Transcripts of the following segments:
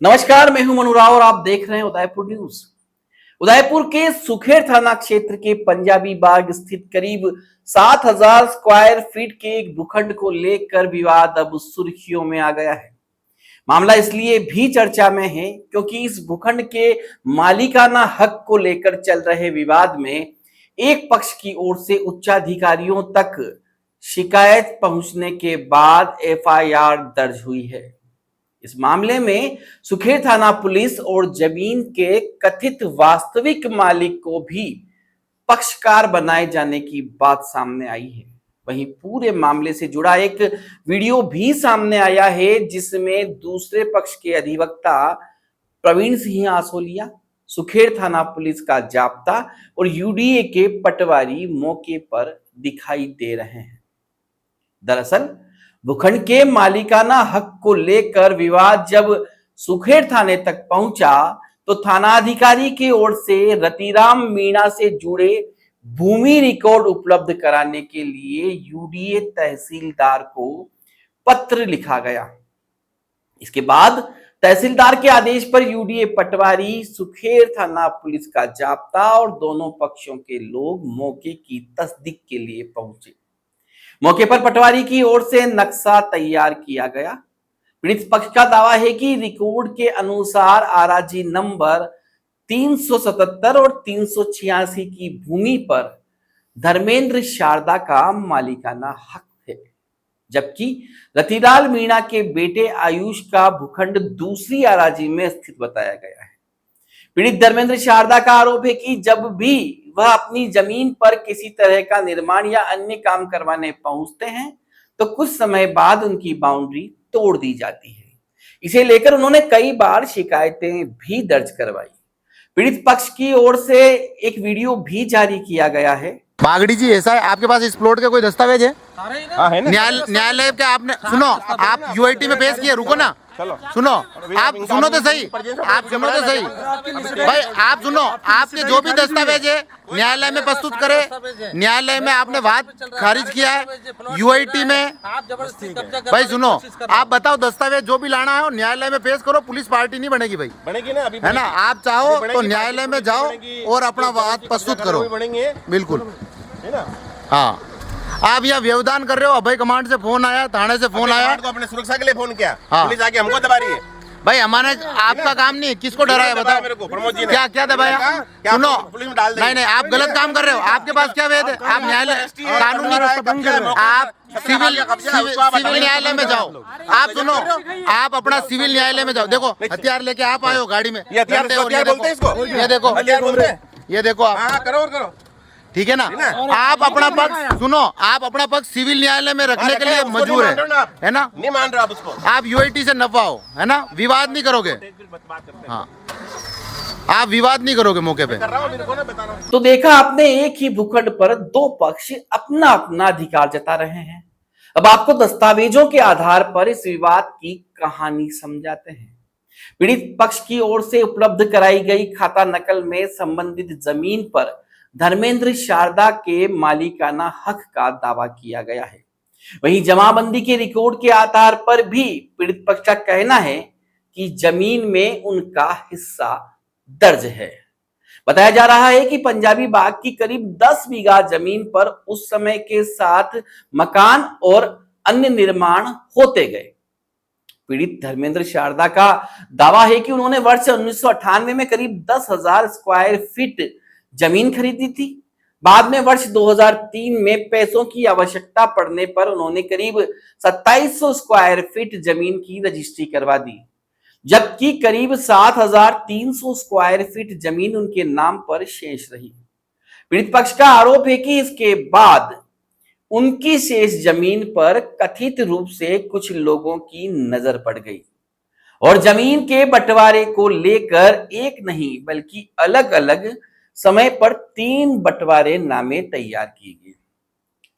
नमस्कार, मैं हूं मनु राव और आप देख रहे हैं उदयपुर न्यूज। उदयपुर के सुखेर थाना क्षेत्र के पंजाबी बाग स्थित करीब 7,000 स्क्वायर फीट के एक भूखंड को लेकर विवाद अब सुर्खियों में आ गया है। मामला इसलिए भी चर्चा में है क्योंकि इस भूखंड के मालिकाना हक को लेकर चल रहे विवाद में एक पक्ष की ओर से उच्चाधिकारियों तक शिकायत पहुंचने के बाद एफआईआर दर्ज हुई है। इस मामले में सुखेर थाना पुलिस और जमीन के कथित वास्तविक मालिक को भी पक्षकार बनाए जाने की बात सामने आई है। वहीं पूरे मामले से जुड़ा एक वीडियो भी सामने आया है जिसमें दूसरे पक्ष के अधिवक्ता प्रवीण सिंह आसोलिया, सुखेर थाना पुलिस का जाप्ता और यूडीए के पटवारी मौके पर दिखाई दे रहे हैं। दरअसल भूखंड के मालिकाना हक को लेकर विवाद जब सुखेर थाने तक पहुंचा तो थानाधिकारी की ओर से रतिराम मीणा से जुड़े भूमि रिकॉर्ड उपलब्ध कराने के लिए यूडीए तहसीलदार को पत्र लिखा गया। इसके बाद तहसीलदार के आदेश पर यूडीए पटवारी, सुखेर थाना पुलिस का जाप्ता और दोनों पक्षों के लोग मौके की तस्दीक के लिए पहुंचे। मौके पर पटवारी की ओर से नक्शा तैयार किया गया। पीड़ित पक्ष का दावा है कि रिकॉर्ड के अनुसार आरजी नंबर 377 और 386 की भूमि पर धर्मेंद्र शारदा का मालिकाना हक है, जबकि रतिलाल मीणा के बेटे आयुष का भूखंड दूसरी आरजी में स्थित बताया गया है। पीड़ित धर्मेंद्र शारदा का आरोप है कि जब भी वह अपनी जमीन पर किसी तरह का निर्माण या अन्य काम करवाने पहुंचते हैं तो कुछ समय बाद उनकी बाउंड्री तोड़ दी जाती है। इसे लेकर उन्होंने कई बार शिकायतें भी दर्ज करवाई। पीड़ित पक्ष की ओर से एक वीडियो भी जारी किया गया है। बागड़ी जी, ऐसा है आपके पास इस प्लॉट के कोई दस्तावेज है? न्यायालय के आपने सुनो, आप यूआईटी में पेश किए, रुको ना, सुनो, आप सुनो तो सही, आप सुनो तो सही भाई, आप सुनो, आपके जो भी दस्तावेज है न्यायालय में प्रस्तुत करे। न्यायालय में आपने बात खारिज किया है यूआईटी में। भाई सुनो, आप बताओ दस्तावेज जो भी लाना है न्यायालय में पेश करो, पुलिस पार्टी नहीं बनेगी भाई, बनेगी ना, है ना। आप चाहो तो न्यायालय में जाओ और अपना बात प्रस्तुत करो, बिल्कुल, है ना। हाँ, आप यहाँ व्यवधान कर रहे हो। अभय कमांड से फोन आया, थाने से फोन आया, तो अपने सुरक्षा के लिए फोन किया। हाँ। पुलिस आके हमको दबा रही है भाई, हमारे आपका काम नहीं, किसको डराया बताओ मेरे को? प्रमोद जी ने क्या दबाया? सुनो, नहीं, आप गलत काम कर रहे हो। आपके पास क्या वेद है? आप न्यायालय कानूनी, आप सिविल न्यायालय में जाओ। आप सुनो, आप अपना सिविल न्यायालय में जाओ। देखो हथियार लेके आप आए हो गाड़ी में, ये देखो आप करो, ठीक है ना। आप अपना पक्ष सुनो, आप अपना पक्ष सिविल न्यायालय में रखने के लिए मजबूर है ना। नहीं मान रहे आप उसको, आप यूआईटी से नफाओ, है ना, विवाद नहीं करोगे। हाँ, आप विवाद नहीं करोगे मौके पे। तो देखा आपने, एक ही भूखंड पर दो पक्ष अपना अपना अधिकार जता रहे हैं। अब आपको दस्तावेजों के आधार पर इस विवाद की कहानी समझाते हैं। पीड़ित पक्ष की ओर से उपलब्ध कराई गई खाता नकल में संबंधित जमीन पर धर्मेंद्र शारदा के मालिकाना हक का दावा किया गया है। वहीं जमाबंदी के रिकॉर्ड के आधार पर भी पीड़ित पक्ष का कहना है कि जमीन में उनका हिस्सा दर्ज है। बताया जा रहा है कि पंजाबी बाग की करीब 10 बीघा जमीन पर उस समय के साथ मकान और अन्य निर्माण होते गए। पीड़ित धर्मेंद्र शारदा का दावा है कि उन्होंने वर्ष 1998 में करीब 10,000 स्क्वायर फीट जमीन खरीदी थी। बाद में वर्ष 2003 में पैसों की आवश्यकता पड़ने पर उन्होंने करीब 2700 स्क्वायर फीट जमीन की रजिस्ट्री करवा दी, जबकि करीब 7,300 स्क्वायर फीट जमीन उनके नाम पर शेष रही। पीड़ित पक्ष का आरोप है कि इसके बाद उनकी शेष जमीन पर कथित रूप से कुछ लोगों की नजर पड़ गई और जमीन के बंटवारे को लेकर एक नहीं बल्कि अलग अलग समय पर 3 बंटवारे नामे तैयार किए गए।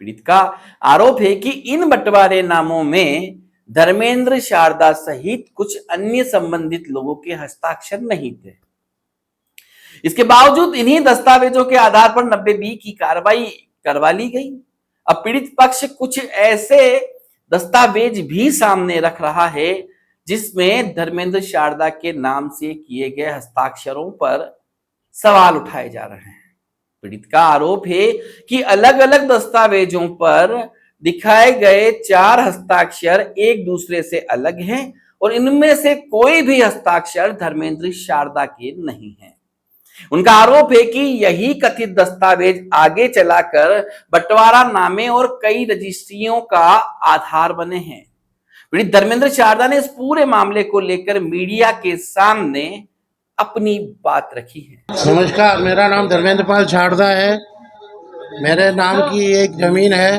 पीड़ित का आरोप है कि इन बंटवारे नामों में धर्मेंद्र शारदा सहित कुछ अन्य संबंधित लोगों के हस्ताक्षर नहीं थे। इसके बावजूद इन्हीं दस्तावेजों के आधार पर 90B की कार्रवाई करवा ली गई। अब पीड़ित पक्ष कुछ ऐसे दस्तावेज भी सामने रख रहा है जिसमें धर्मेंद्र शारदा के नाम से किए गए हस्ताक्षरों पर सवाल उठाए जा रहे हैं। पीड़ित का आरोप है कि अलग अलग दस्तावेजों पर दिखाए गए 4 हस्ताक्षर एक दूसरे से अलग हैं और इनमें से कोई भी हस्ताक्षर धर्मेंद्र शारदा के नहीं है। उनका आरोप है कि यही कथित दस्तावेज आगे चलाकर बंटवारानामे और कई रजिस्ट्रियों का आधार बने हैं। पीड़ित धर्मेंद्र शारदा ने इस पूरे मामले को लेकर मीडिया के सामने अपनी बात रखी है। नमस्कार, मेरा नाम धर्मेंद्र पाल शारदा है। मेरे नाम की एक ज़मीन है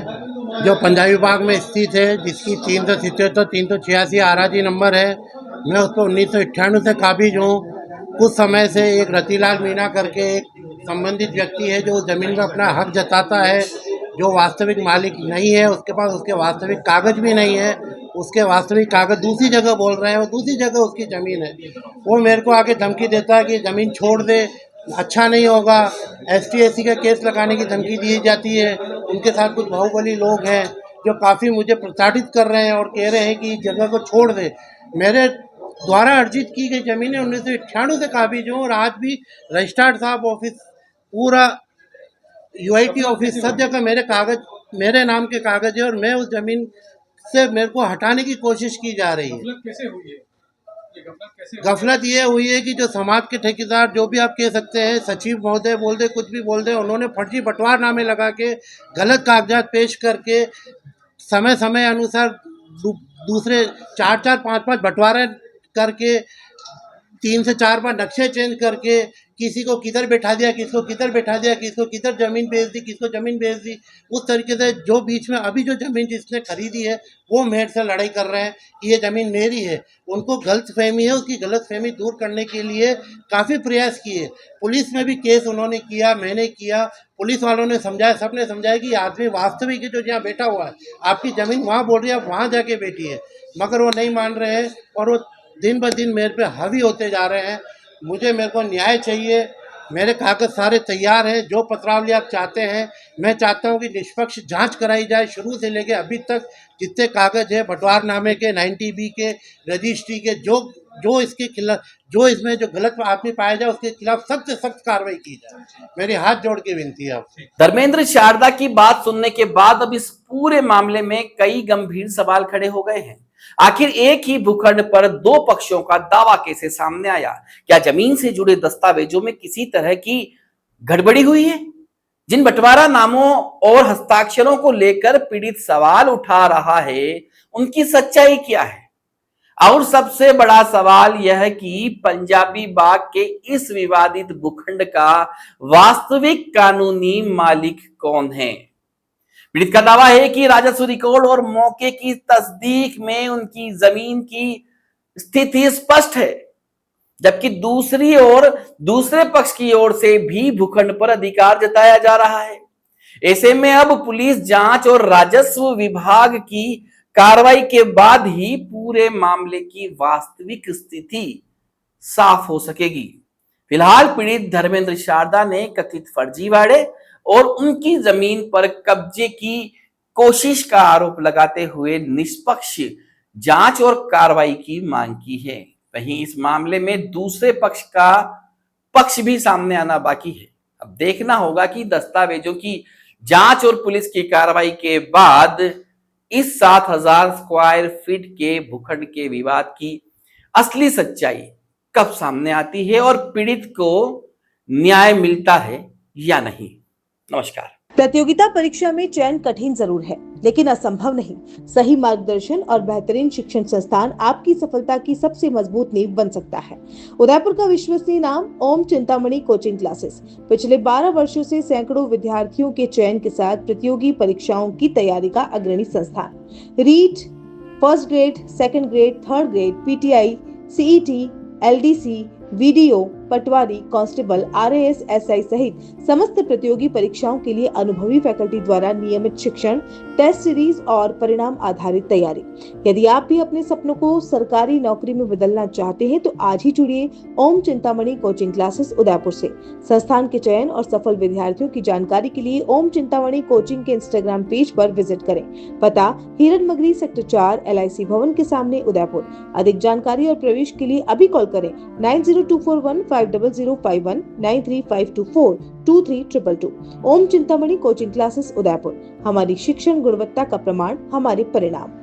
जो पंजाबी बाग में स्थित है, जिसकी 377 386 आराजी नंबर है। मैं उसको 1998 से काबिज हूँ। कुछ समय से एक रतिलाल मीना करके एक संबंधित व्यक्ति है जो उस ज़मीन में अपना हक जताता है, जो वास्तविक मालिक नहीं है। उसके पास उसके वास्तविक कागज़ भी नहीं है। उसके वास्तविक कागज़ दूसरी जगह बोल रहे हैं और दूसरी जगह उसकी ज़मीन है। वो मेरे को आके धमकी देता है कि ज़मीन छोड़ दे, अच्छा नहीं होगा। ST/SC का केस लगाने की धमकी दी जाती है। उनके साथ कुछ बाहुबली लोग हैं जो काफ़ी मुझे प्रताड़ित कर रहे हैं और कह रहे हैं कि इस जगह को छोड़ दे। मेरे द्वारा अर्जित की गई ज़मीनें 1998 से काबिज हूँ और आज भी रजिस्ट्रार साहब ऑफिस, पूरा UIT ऑफिस, सब जगह मेरे कागज़, मेरे नाम के कागज़ है और मैं उस ज़मीन से मेरे को हटाने की कोशिश की जा रही है। कैसे हुई है? गफलत ये हुई है कि जो समाज के ठेकेदार, जो भी आप कह सकते हैं, सचिव महोदय बोल दे, कुछ भी बोल दे, उन्होंने फर्जी बंटवारनामे लगा के गलत कागजात पेश करके समय समय अनुसार दूसरे 4-4 5-5 बंटवारे करके 3 से 4 बार नक्शे चेंज करके किसी को किधर बैठा दिया, किसको किधर बैठा दिया, किसको किधर ज़मीन बेच दी, किसको ज़मीन बेच दी। उस तरीके से जो बीच में अभी जो ज़मीन जिसने खरीदी है वो मेरे से लड़ाई कर रहे हैं कि ये ज़मीन मेरी है। उनको गलतफहमी है, उसकी गलतफहमी दूर करने के लिए काफ़ी प्रयास किए। पुलिस में भी केस उन्होंने किया, मैंने किया। पुलिस वालों ने समझाया, सब ने समझाया कि आदमी वास्तविक है जो जहाँ बैठा हुआ है, आपकी ज़मीन वहाँ बोल रही है, आप वहाँ जाके बैठी है, मगर वो नहीं मान रहे हैं और वो दिन ब दिन मेरे पे हावी होते जा रहे हैं। मेरे को न्याय चाहिए। मेरे कागज़ सारे तैयार हैं। जो पत्रावली आप चाहते हैं, मैं चाहता हूं कि निष्पक्ष जांच कराई जाए। शुरू से लेके अभी तक जितने कागज़ हैं, बंटवारनामे के, 90B के, रजिस्ट्री के, जो इसके खिलाफ, जो इसमें जो गलत आदमी पाया जाए उसके खिलाफ सख्त से सख्त कार्रवाई की जाए। मेरी हाथ जोड़ के विनती है आपसे। धर्मेंद्र शारदा की बात सुनने के बाद अब इस पूरे मामले में कई गंभीर सवाल खड़े हो गए हैं। आखिर एक ही भूखंड पर 2 पक्षों का दावा कैसे सामने आया? क्या जमीन से जुड़े दस्तावेजों में किसी तरह की गड़बड़ी हुई है? जिन बंटवारा नामों और हस्ताक्षरों को लेकर पीड़ित सवाल उठा रहा है, उनकी सच्चाई क्या है? और सबसे बड़ा सवाल यह है कि पंजाबी बाग के इस विवादित भूखंड का वास्तविक कानूनी मालिक कौन है? पीड़ित का दावा है कि राजस्व रिकॉर्ड और मौके की तस्दीक में उनकी जमीन की स्थिति स्पष्ट है, जबकि दूसरी ओर दूसरे पक्ष की ओर से भी भूखंड पर अधिकार जताया जा रहा है। ऐसे में अब पुलिस जांच और राजस्व विभाग की कार्रवाई के बाद ही पूरे मामले की वास्तविक स्थिति साफ हो सकेगी। फिलहाल पीड़ित धर्मेंद्र शारदा ने कथित फर्जीवाड़े और उनकी जमीन पर कब्जे की कोशिश का आरोप लगाते हुए निष्पक्ष जांच और कार्रवाई की मांग की है। वहीं इस मामले में दूसरे पक्ष का पक्ष भी सामने आना बाकी है। अब देखना होगा कि दस्तावेजों की जांच और पुलिस की कार्रवाई के बाद इस 7000 स्क्वायर फीट के भूखंड के विवाद की असली सच्चाई कब सामने आती है और पीड़ित को न्याय मिलता है या नहीं। नमस्कार। प्रतियोगिता परीक्षा में चयन कठिन जरूर है, लेकिन असंभव नहीं। सही मार्गदर्शन और बेहतरीन शिक्षण संस्थान आपकी सफलता की सबसे मजबूत नींव बन सकता है। उदयपुर का विश्वसनीय नाम ओम चिंतामणि कोचिंग क्लासेस पिछले 12 वर्षों से सैकड़ों विद्यार्थियों के चयन के साथ प्रतियोगी परीक्षाओं की तैयारी का अग्रणी संस्थान। REET, first grade, second grade, third grade, PTI, CET, LDC, VDO patwari, constable, RAS, SI सहित समस्त प्रतियोगी परीक्षाओं के लिए अनुभवी फैकल्टी द्वारा नियमित शिक्षण, टेस्ट सीरीज और परिणाम आधारित तैयारी। यदि आप भी अपने सपनों को सरकारी नौकरी में बदलना चाहते हैं तो आज ही जुड़िए ओम चिंतामणि कोचिंग क्लासेस उदयपुर से। संस्थान के चयन और सफल विद्यार्थियों की जानकारी के लिए ओम चिंतामणि कोचिंग के इंस्टाग्राम पेज पर विजिट करें। पता हिरन मगरी सेक्टर 4 LIC भवन के सामने उदयपुर। अधिक जानकारी और प्रवेश के लिए अभी कॉल करें 9024150051 935242322। ओम चिंतामणि कोचिंग क्लासेस उदयपुर। हमारी शिक्षण गुणवत्ता का प्रमाण, हमारे परिणाम।